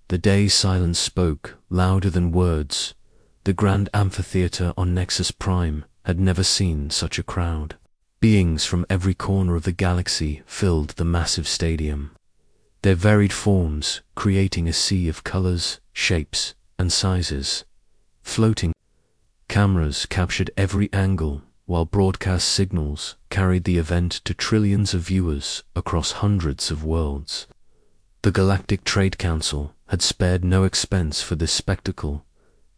The day silence spoke, louder than words. The grand amphitheater on Nexus Prime had never seen such a crowd. Beings from every corner of the galaxy filled the massive stadium. Their varied forms creating a sea of colors, shapes, and sizes. Floating cameras captured every angle, while broadcast signals carried the event to trillions of viewers across hundreds of worlds. The Galactic Trade Council had spared no expense for this spectacle.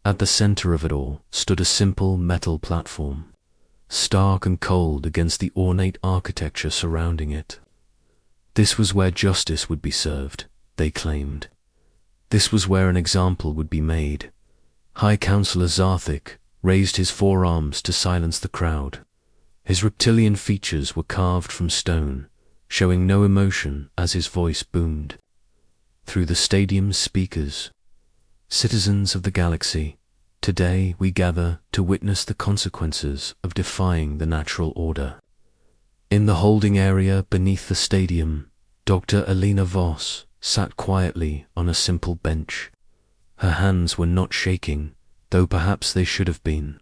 At the center of it all stood a simple metal platform, stark and cold against the ornate architecture surrounding it. This was where justice would be served, they claimed. This was where an example would be made. High Counselor Zarthik raised his forearms to silence the crowd. His reptilian features were carved from stone, showing no emotion as his voice boomed through the stadium's speakers. Citizens of the galaxy, today we gather to witness the consequences of defying the natural order. In the holding area beneath the stadium, Dr. Alina Voss sat quietly on a simple bench. Her hands were not shaking, though perhaps they should have been.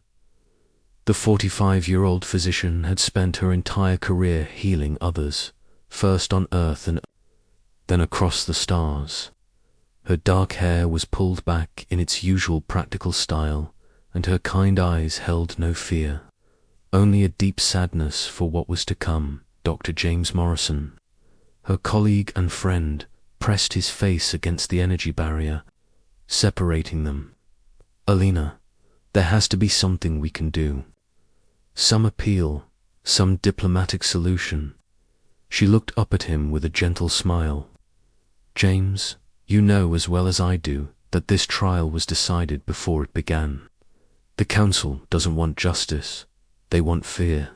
The 45-year-old physician had spent her entire career healing others, first on Earth and then across the stars. Her dark hair was pulled back in its usual practical style, and her kind eyes held no fear, only a deep sadness for what was to come. Dr. James Morrison, her colleague and friend, pressed his face against the energy barrier, separating them. Alina, there has to be something we can do. Some appeal, some diplomatic solution. She looked up at him with a gentle smile. James, you know as well as I do that this trial was decided before it began. The Council doesn't want justice, they want fear.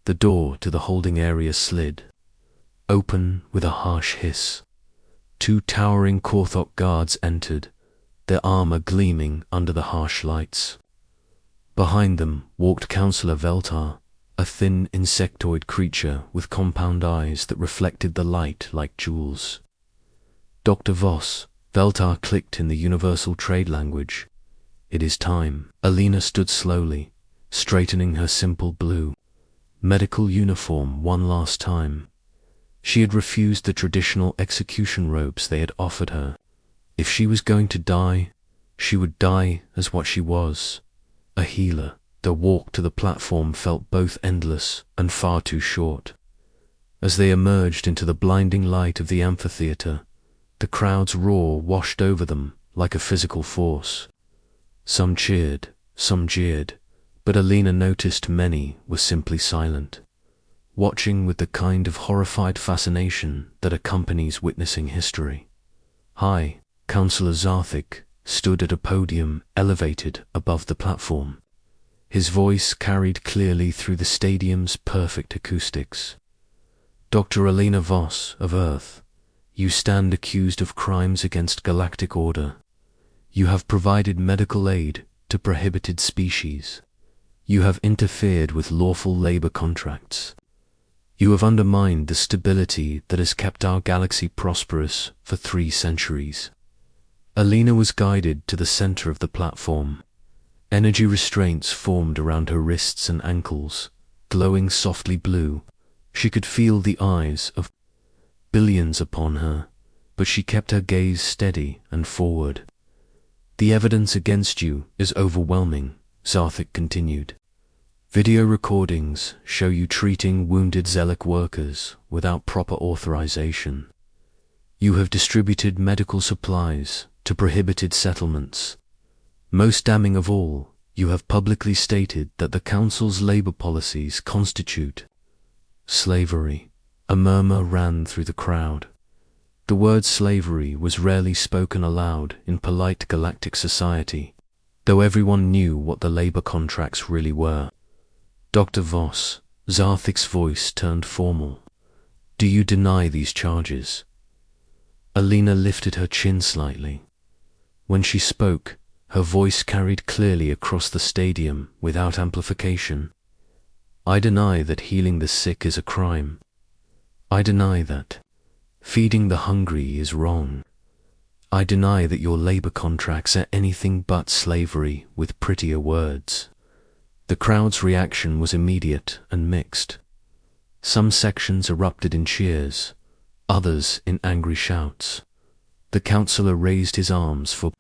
The door to the holding area slid open with a harsh hiss. 2 towering Korthok guards entered, their armor gleaming under the harsh lights. Behind them walked Counselor Veltar, a thin insectoid creature with compound eyes that reflected the light like jewels. Dr. Voss, Veltar clicked in the universal trade language. It is time. Alina stood slowly, straightening her simple blue medical uniform one last time. She had refused the traditional execution robes they had offered her. If she was going to die, she would die as what she was, a healer. The walk to the platform felt both endless and far too short. As they emerged into the blinding light of the amphitheater, the crowd's roar washed over them like a physical force. Some cheered, some jeered, but Alina noticed many were simply silent, watching with the kind of horrified fascination that accompanies witnessing history. High Counselor Zarthik stood at a podium elevated above the platform. His voice carried clearly through the stadium's perfect acoustics. Dr. Alina Voss of Earth, you stand accused of crimes against galactic order. You have provided medical aid to prohibited species. You have interfered with lawful labor contracts. You have undermined the stability that has kept our galaxy prosperous for 3 centuries. Alina was guided to the center of the platform. Energy restraints formed around her wrists and ankles, glowing softly blue. She could feel the eyes of billions upon her, but she kept her gaze steady and forward. The evidence against you is overwhelming, Zarthik continued. Video recordings show you treating wounded Zelek workers without proper authorization. You have distributed medical supplies to prohibited settlements. Most damning of all, you have publicly stated that the Council's labor policies constitute slavery. A murmur ran through the crowd. The word slavery was rarely spoken aloud in polite galactic society, though everyone knew what the labor contracts really were. Dr. Voss, Zarthik's voice turned formal. Do you deny these charges? Alina lifted her chin slightly. When she spoke, her voice carried clearly across the stadium without amplification. I deny that healing the sick is a crime. I deny that feeding the hungry is wrong. I deny that your labor contracts are anything but slavery with prettier words. The crowd's reaction was immediate and mixed. Some sections erupted in cheers, others in angry shouts. The counselor raised his arms for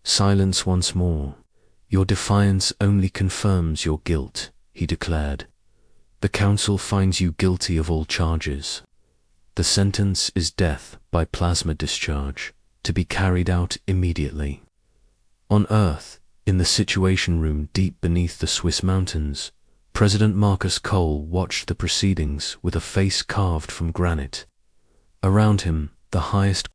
silence once more. Your defiance only confirms your guilt, he declared. The council finds you guilty of all charges. The sentence is death by plasma discharge, to be carried out immediately. On Earth, in the Situation Room deep beneath the Swiss mountains, President Marcus Cole watched the proceedings with a face carved from granite. Around him, the highest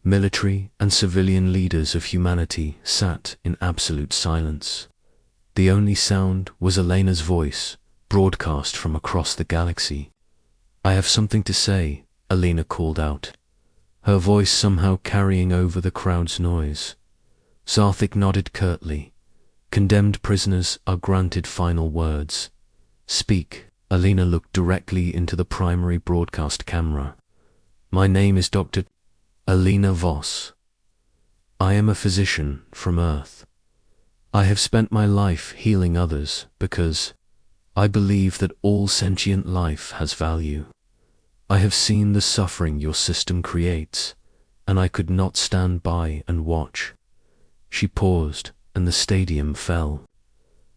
military and civilian leaders of humanity sat in absolute silence. The only sound was Elena's voice, broadcast from across the galaxy. "I have something to say," Elena called out, her voice somehow carrying over the crowd's noise. Zarthik nodded curtly. Condemned prisoners are granted final words. "Speak." Elena looked directly into the primary broadcast camera. "My name is Dr. Elena Voss. I am a physician from Earth. I have spent my life healing others because I believe that all sentient life has value. I have seen the suffering your system creates, and I could not stand by and watch." She paused, and the stadium fell.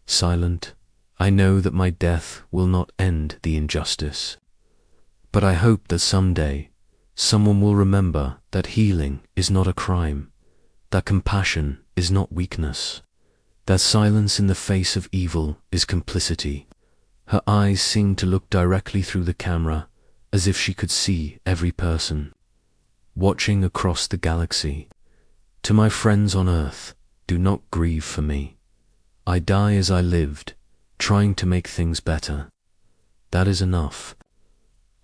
Silent, "I know that my death will not end the injustice. But I hope that someday, someone will remember that healing is not a crime, that compassion is not weakness, that silence in the face of evil is complicity." Her eyes seemed to look directly through the camera, as if she could see every person watching across the galaxy. "To my friends on Earth, do not grieve for me. I die as I lived, trying to make things better. That is enough."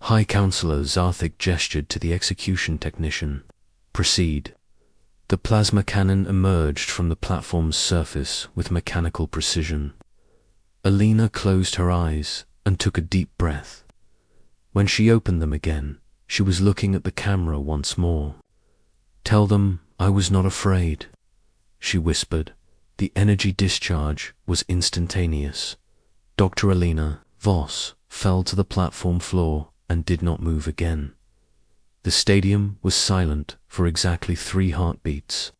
High Counselor Zarthik gestured to the execution technician. "Proceed." The plasma cannon emerged from the platform's surface with mechanical precision. Elena closed her eyes and took a deep breath. When she opened them again, she was looking at the camera once more. "Tell them I was not afraid," she whispered. The energy discharge was instantaneous. Dr. Elena Voss fell to the platform floor and did not move again. The stadium was silent for exactly 3 heartbeats.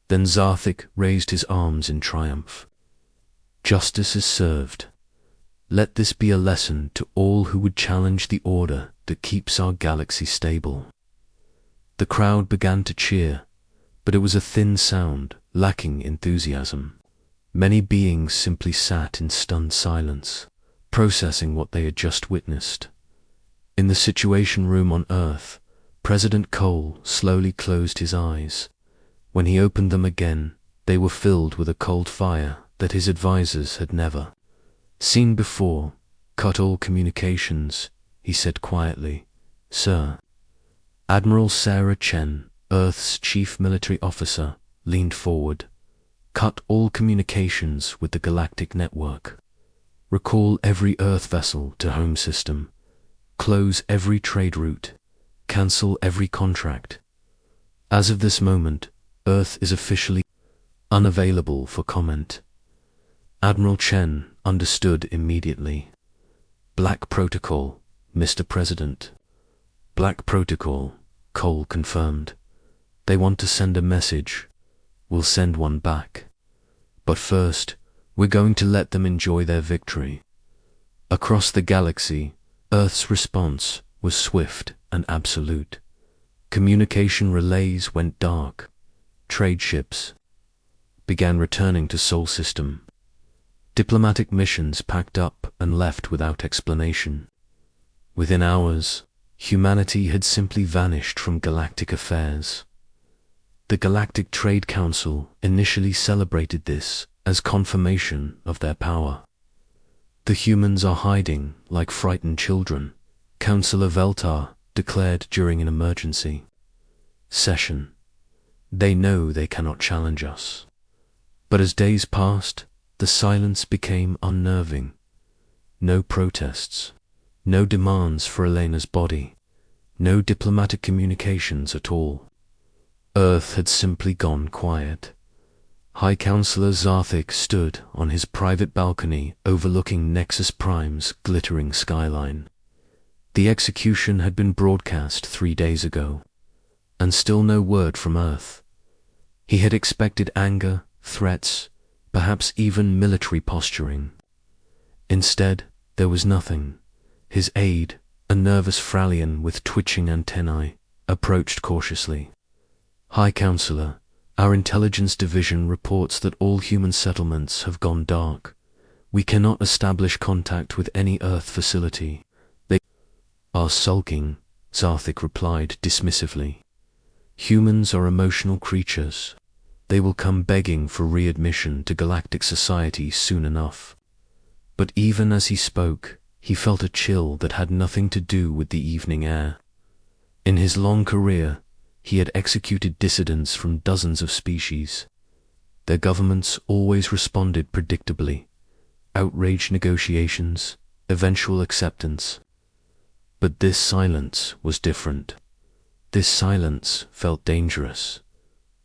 Then Zarthik raised his arms in triumph. "Justice is served. Let this be a lesson to all who would challenge the order that keeps our galaxy stable." The crowd began to cheer, but it was a thin sound, lacking enthusiasm. Many beings simply sat in stunned silence, processing what they had just witnessed. In the Situation Room on Earth, President Cole slowly closed his eyes. When he opened them again, they were filled with a cold fire that his advisors had never seen before. "Cut all communications," he said quietly. "Sir." Admiral Sarah Chen, Earth's chief military officer, leaned forward. "Cut all communications with the Galactic Network. Recall every Earth vessel to home system. Close every trade route. Cancel every contract. As of this moment, Earth is officially unavailable for comment." Admiral Chen understood immediately. "Black Protocol, Mr. President." "Black Protocol," Cole confirmed. "They want to send a message. We'll send one back. But first, we're going to let them enjoy their victory." Across the galaxy, Earth's response was swift and absolute. Communication relays went dark. Trade ships began returning to Sol System. Diplomatic missions packed up and left without explanation. Within hours, humanity had simply vanished from galactic affairs. The Galactic Trade Council initially celebrated this as confirmation of their power. "The humans are hiding like frightened children," Councillor Veltar declared during an emergency session. "They know they cannot challenge us." But as days passed, the silence became unnerving. No protests, no demands for Elena's body, no diplomatic communications at all. Earth had simply gone quiet. High Counselor Zarthik stood on his private balcony overlooking Nexus Prime's glittering skyline. The execution had been broadcast 3 days ago, and still no word from Earth. He had expected anger, threats, perhaps even military posturing. Instead, there was nothing. His aide, a nervous Fralian with twitching antennae, approached cautiously. High Counselor, our intelligence division reports that all human settlements have gone dark. We cannot establish contact with any Earth facility. They are sulking, Zarthik replied dismissively. Humans are emotional creatures. They will come begging for readmission to galactic society soon enough. But even as he spoke, he felt a chill that had nothing to do with the evening air. In his long career, he had executed dissidents from dozens of species. Their governments always responded predictably. Outraged negotiations, eventual acceptance. But this silence was different. This silence felt dangerous.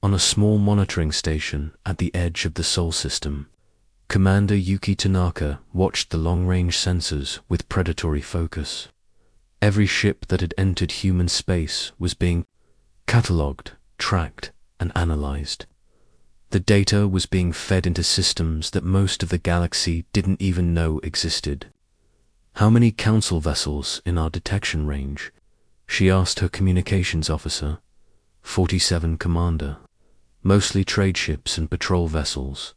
On a small monitoring station at the edge of the Sol system, Commander Yuki Tanaka watched the long-range sensors with predatory focus. Every ship that had entered human space was being catalogued, tracked, and analyzed. The data was being fed into systems that most of the galaxy didn't even know existed. "How many council vessels in our detection range?" she asked her communications officer. 47, Commander. Mostly trade ships and patrol vessels.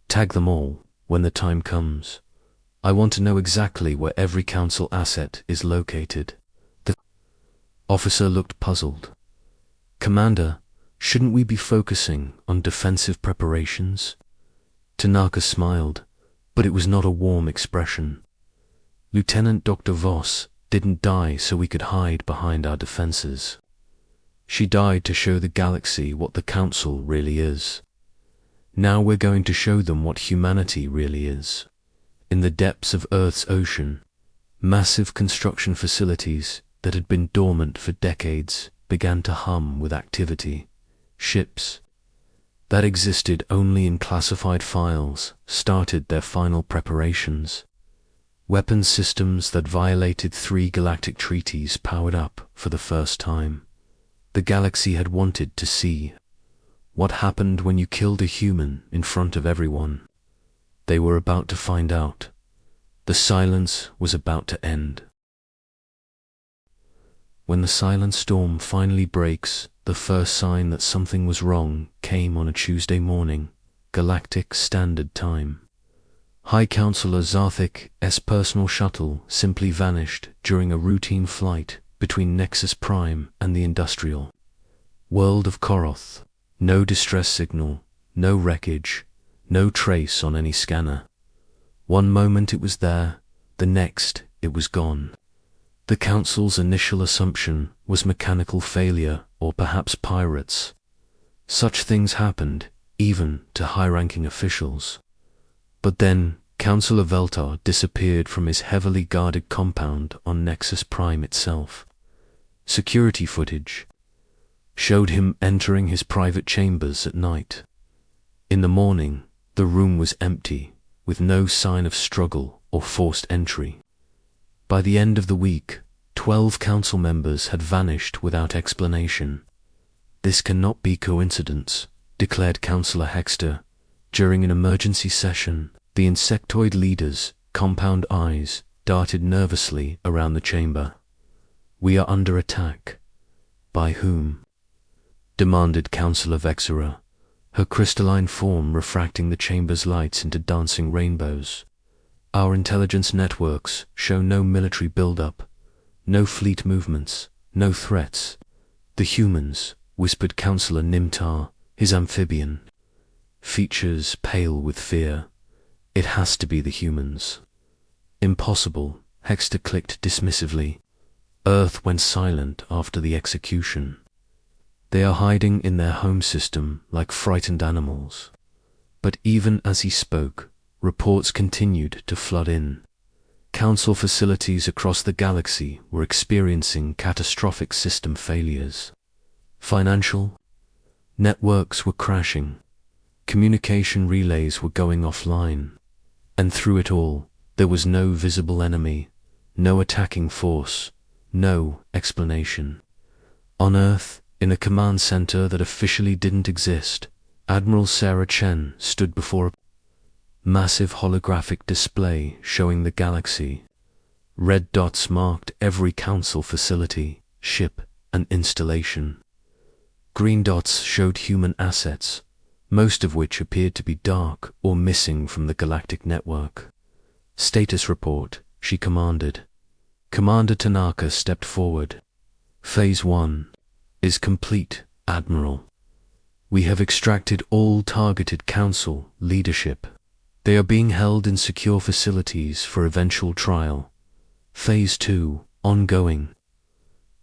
Tag them all when the time comes. I want to know exactly where every council asset is located. The officer looked puzzled. "Commander, shouldn't we be focusing on defensive preparations?" Tanaka smiled, but it was not a warm expression. "Lieutenant Dr. Voss didn't die so we could hide behind our defenses. She died to show the galaxy what the Council really is. Now we're going to show them what humanity really is. In the depths of Earth's ocean, massive construction facilities that had been dormant for decades began to hum with activity. Ships that existed only in classified files started their final preparations. Weapons systems that violated 3 galactic treaties powered up for the first time. The galaxy had wanted to see what happened when you killed a human in front of everyone. They were about to find out. The silence was about to end. When the silent storm finally breaks, the first sign that something was wrong came on a Tuesday morning, Galactic Standard Time. High Counselor Zarthik's personal shuttle simply vanished during a routine flight between Nexus Prime and the industrial world of Koroth. No distress signal, no wreckage, no trace on any scanner. One moment it was there, the next it was gone. The Council's initial assumption was mechanical failure or perhaps pirates. Such things happened, even to high-ranking officials. But then, Councillor Veltar disappeared from his heavily guarded compound on Nexus Prime itself. Security footage showed him entering his private chambers at night. In the morning, the room was empty, with no sign of struggle or forced entry. By the end of the week, 12 council members had vanished without explanation. "This cannot be coincidence," declared Councillor Hexter. During an emergency session, the insectoid leader's compound eyes darted nervously around the chamber. "We are under attack." "By whom?" demanded Councillor Vexera, her crystalline form refracting the chamber's lights into dancing rainbows. "Our intelligence networks show no military buildup, no fleet movements, no threats." "The humans," whispered Councillor Nimtar, his amphibian features pale with fear. "It has to be the humans." "Impossible," Hexter clicked dismissively. "Earth went silent after the execution. They are hiding in their home system like frightened animals." But even as he spoke, reports continued to flood in. Council facilities across the galaxy were experiencing catastrophic system failures. Financial, Networks were crashing. Communication relays were going offline. And through it all, there was no visible enemy, no attacking force, no explanation. On Earth, in a command center that officially didn't exist, Admiral Sarah Chen stood before a massive holographic display showing the galaxy. Red dots marked every council facility, ship, and installation. Green dots showed human assets, most of which appeared to be dark or missing from the galactic network. Status report, she commanded. Commander Tanaka stepped forward. Phase 1 is complete, Admiral. We have extracted all targeted council leadership. They are being held in secure facilities for eventual trial. Phase 2, ongoing.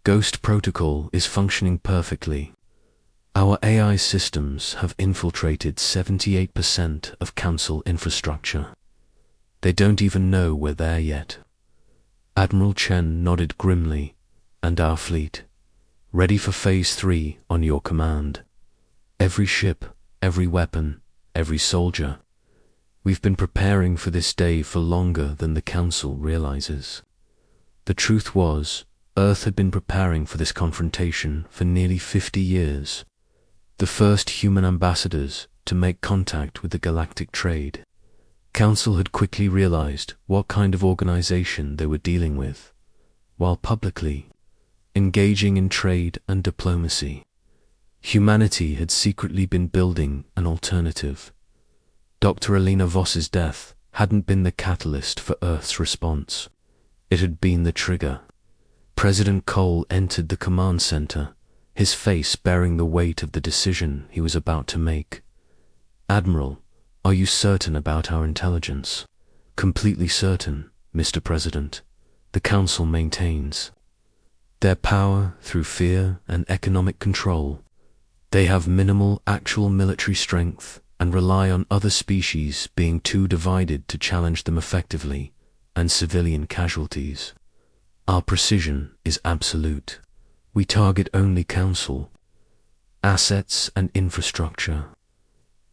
Ghost Protocol is functioning perfectly. Our AI systems have infiltrated 78% of Council infrastructure. They don't even know we're there yet. Admiral Chen nodded grimly. And our fleet, ready for Phase 3 on your command. Every ship, every weapon, every soldier. We've been preparing for this day for longer than the Council realizes. The truth was, Earth had been preparing for this confrontation for nearly 50 years. The first human ambassadors to make contact with the galactic trade. Council had quickly realized what kind of organization they were dealing with, while publicly engaging in trade and diplomacy. Humanity had secretly been building an alternative. Dr. Alina Voss's death hadn't been the catalyst for Earth's response. It had been the trigger. President Cole entered the command center, his face bearing the weight of the decision he was about to make. Admiral, are you certain about our intelligence? Completely certain, Mr. President, the Council maintains. Their power through fear and economic control. They have minimal actual military strength and rely on other species being too divided to challenge them effectively, and civilian casualties. Our precision is absolute. We target only Council, assets and infrastructure.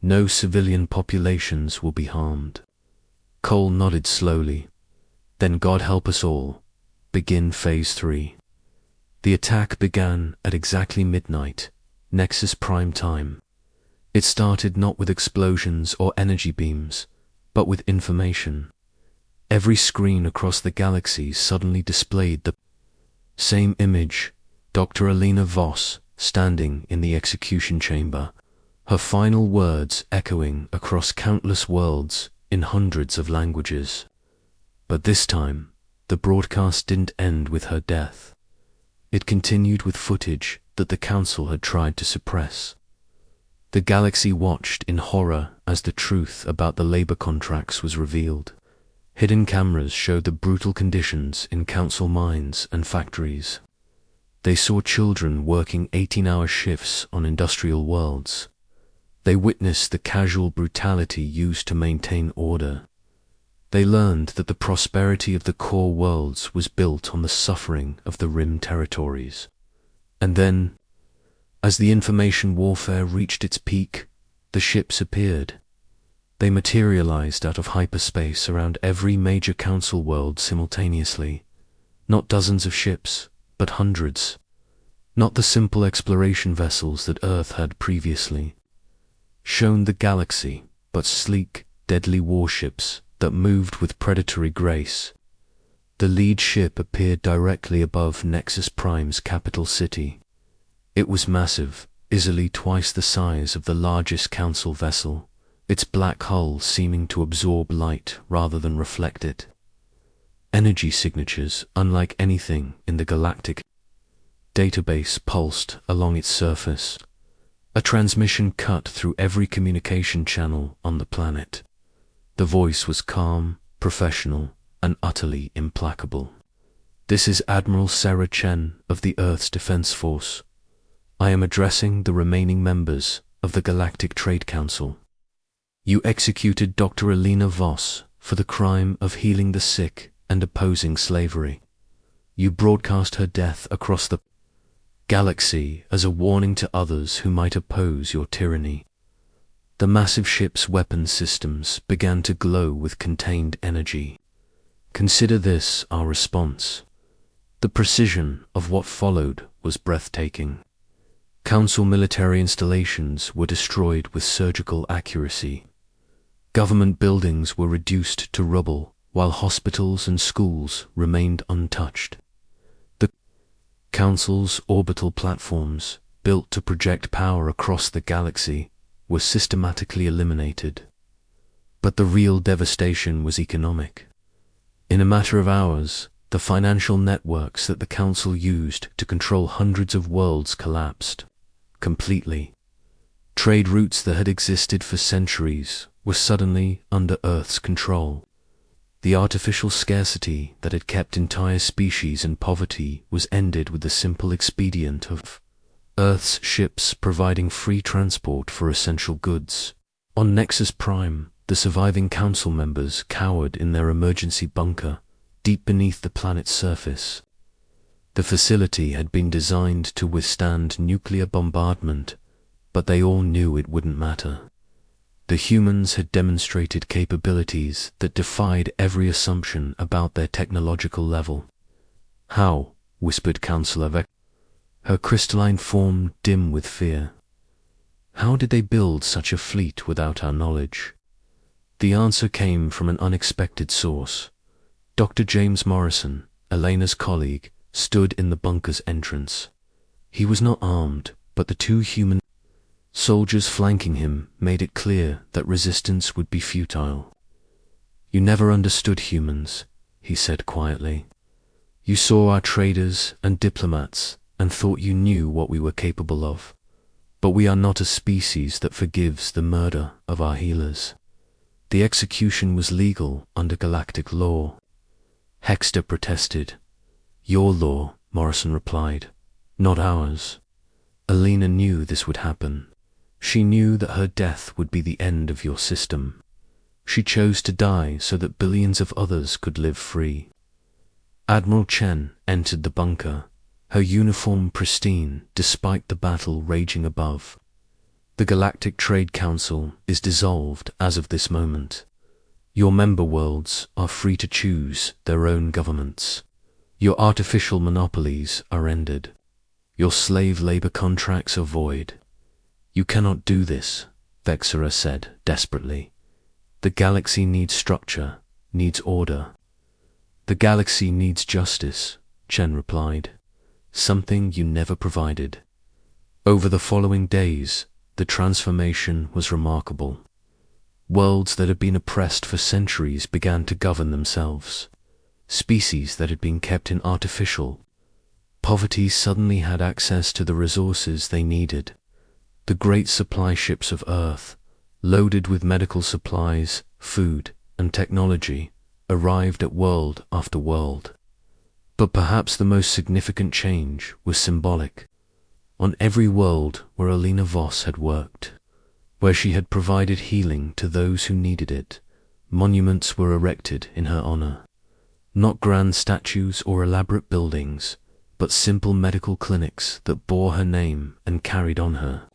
No civilian populations will be harmed. Cole nodded slowly. Then God help us all. Begin Phase 3. The attack began at exactly midnight, Nexus Prime Time. It started not with explosions or energy beams, but with information. Every screen across the galaxy suddenly displayed the same image, Dr. Alina Voss standing in the execution chamber, her final words echoing across countless worlds in hundreds of languages. But this time, the broadcast didn't end with her death. It continued with footage that the Council had tried to suppress. The galaxy watched in horror as the truth about the labor contracts was revealed. Hidden cameras showed the brutal conditions in Council mines and factories. They saw children working 18-hour shifts on industrial worlds. They witnessed the casual brutality used to maintain order. They learned that the prosperity of the core worlds was built on the suffering of the Rim territories. And then, as the information warfare reached its peak, the ships appeared. They materialized out of hyperspace around every major Council world simultaneously. Not dozens of ships, but hundreds. Not the simple exploration vessels that Earth had previously shown the galaxy, but sleek, deadly warships that moved with predatory grace. The lead ship appeared directly above Nexus Prime's capital city. It was massive, easily twice the size of the largest Council vessel, its black hull seeming to absorb light rather than reflect it. Energy signatures unlike anything in the galactic database pulsed along its surface. A transmission cut through every communication channel on the planet. The voice was calm, professional, and utterly implacable. This is Admiral Sarah Chen of the Earth's Defense Force. I am addressing the remaining members of the Galactic Trade Council. You executed Dr. Alina Voss for the crime of healing the sick and opposing slavery. You broadcast her death across the galaxy as a warning to others who might oppose your tyranny. The massive ship's weapon systems began to glow with contained energy. Consider this our response. The precision of what followed was breathtaking. Council military installations were destroyed with surgical accuracy. Government buildings were reduced to rubble, while hospitals and schools remained untouched. The Council's orbital platforms, built to project power across the galaxy, were systematically eliminated. But the real devastation was economic. In a matter of hours, the financial networks that the Council used to control hundreds of worlds collapsed completely. Trade routes that had existed for centuries were suddenly under Earth's control. The artificial scarcity that had kept entire species in poverty was ended with the simple expedient of Earth's ships providing free transport for essential goods. On Nexus Prime, the surviving Council members cowered in their emergency bunker, deep beneath the planet's surface. The facility had been designed to withstand nuclear bombardment, but they all knew it wouldn't matter. The humans had demonstrated capabilities that defied every assumption about their technological level. "How?" whispered Councillor Vec, her crystalline form dim with fear. "How did they build such a fleet without our knowledge?" The answer came from an unexpected source. Dr. James Morrison, Elena's colleague, stood in the bunker's entrance. He was not armed, but the two human soldiers flanking him made it clear that resistance would be futile. "You never understood humans," he said quietly. "You saw our traders and diplomats and thought you knew what we were capable of. But we are not a species that forgives the murder of our healers. The execution was legal under galactic law." Hexter protested. "Your law," Morrison replied, "not ours." Elena knew this would happen. She knew that her death would be the end of your system. She chose to die so that billions of others could live free. Admiral Chen entered the bunker, her uniform pristine despite the battle raging above. "The Galactic Trade Council is dissolved as of this moment. Your member worlds are free to choose their own governments. Your artificial monopolies are ended. Your slave labor contracts are void." "You cannot do this," Vexera said desperately. "The galaxy needs structure, needs order." "The galaxy needs justice," Chen replied. "Something you never provided." Over the following days, the transformation was remarkable. Worlds that had been oppressed for centuries began to govern themselves. Species that had been kept in artificial poverty suddenly had access to the resources they needed. The great supply ships of Earth, loaded with medical supplies, food, and technology, arrived at world after world. But perhaps the most significant change was symbolic. On every world where Elena Voss had worked, where she had provided healing to those who needed it, monuments were erected in her honor. Not grand statues or elaborate buildings, but simple medical clinics that bore her name and carried on her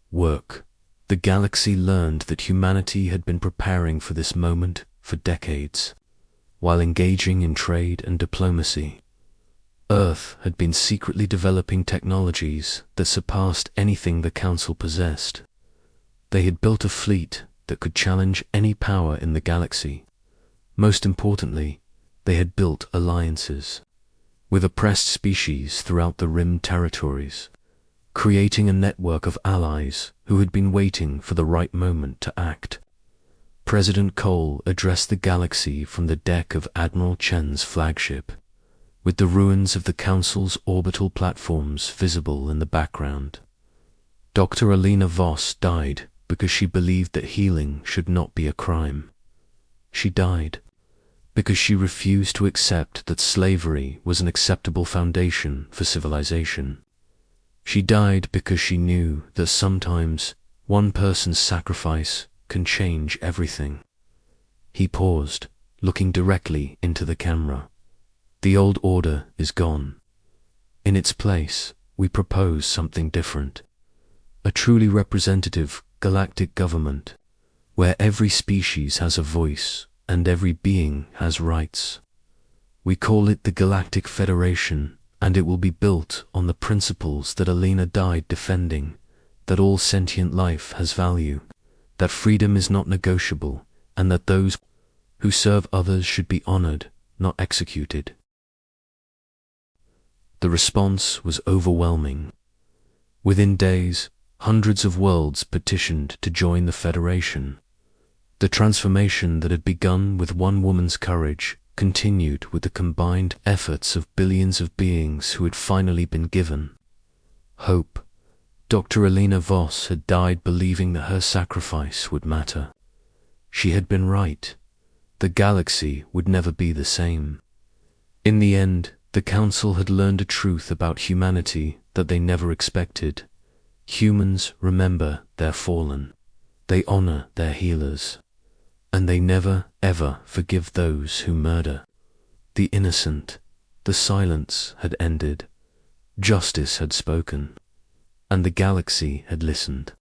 work. The galaxy learned that humanity had been preparing for this moment for decades. While engaging in trade and diplomacy, Earth had been secretly developing technologies that surpassed anything the Council possessed. They had built a fleet that could challenge any power in the galaxy. Most importantly, they had built alliances with oppressed species throughout the Rim territories, creating a network of allies who had been waiting for the right moment to act. President Cole addressed the galaxy from the deck of Admiral Chen's flagship, with the ruins of the Council's orbital platforms visible in the background. Dr. Elena Voss died because she believed that healing should not be a crime. She died because she refused to accept that slavery was an acceptable foundation for civilization. She died because she knew that sometimes one person's sacrifice can change everything. He paused, looking directly into the camera. The old order is gone. In its place, we propose something different. A truly representative galactic government, where every species has a voice and every being has rights. We call it the Galactic Federation, and it will be built on the principles that Alina died defending, that all sentient life has value, that freedom is not negotiable, and that those who serve others should be honored, not executed. The response was overwhelming. Within days, hundreds of worlds petitioned to join the Federation. The transformation that had begun with one woman's courage continued with the combined efforts of billions of beings who had finally been given hope. Dr. Alina Voss had died believing that her sacrifice would matter. She had been right. The galaxy would never be the same. In the end, the Council had learned a truth about humanity that they never expected. Humans remember their fallen. They honor their healers. And they never, ever forgive those who murder. The innocent, the silence had ended. Justice had spoken. And the galaxy had listened.